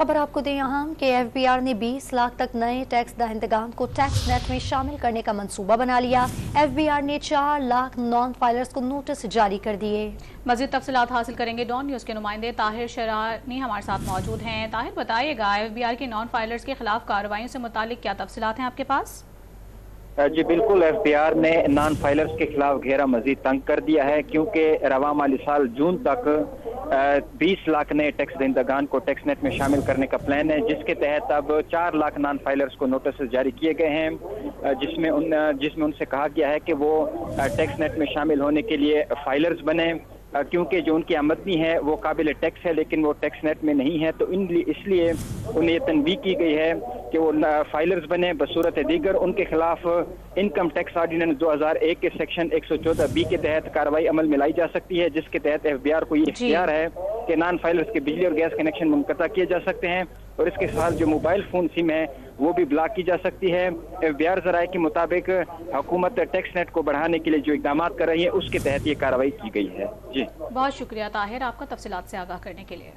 खबर आपको दें यहाँ कि FBR ने 20 लाख तक नए टैक्स दहिंदगान को टैक्स नेट में शामिल करने का मंसूबा बना लिया। FBR ने 4 लाख नॉन फाइलर्स को नोटिस जारी कर दिए। मज़ीद तफसीलात हासिल करेंगे। डॉन न्यूज़ के नुमाइंदे ताहिर शरानी हमारे साथ मौजूद हैं। ताहिर, बताइएगा FBR की नॉन फाइलर्स के खिलाफ कार्रवाइयों से मुतालिक क्या तफसीलात हैं आपके पास? जी बिल्कुल, FBR ने नॉन फाइलर्स के खिलाफ घेरा मजीद तंग कर दिया है, क्योंकि रवा माली साल जून तक 20 लाख नए टैक्स दहिंदगान को टैक्स नेट में शामिल करने का प्लान है, जिसके तहत अब 4 लाख नॉन फाइलर्स को नोटिस जारी किए गए हैं, जिसमें उनसे कहा गया है कि वो टैक्स नेट में शामिल होने के लिए फाइलर्स बने, क्योंकि जो उनकी आमदनी है वो काबिल टैक्स है लेकिन वो टैक्स नेट में नहीं है। तो इसलिए उन्हें ये तनबीह की गई है कि वो फाइलर्स बने। बसूरत दीगर उनके खिलाफ इनकम टैक्स ऑर्डिनेंस 2001 के सेक्शन 114B के तहत कार्रवाई अमल में लाई जा सकती है, जिसके तहत FBR को ये इख्तियार है कि नॉन फाइलर्स के बिजली और गैस कनेक्शन मुनक़ता किए जा सकते हैं और इसके साथ जो मोबाइल फ़ोन सिम है वो भी ब्लॉक की जा सकती है। FBR ज़राए के मुताबिक हुकूमत टैक्स नेट को बढ़ाने के लिए जो इक़दाम कर रही है उसके तहत ये कार्रवाई की गई है। जी बहुत शुक्रिया ताहिर, आपका तफसीलात से आगाह करने के लिए।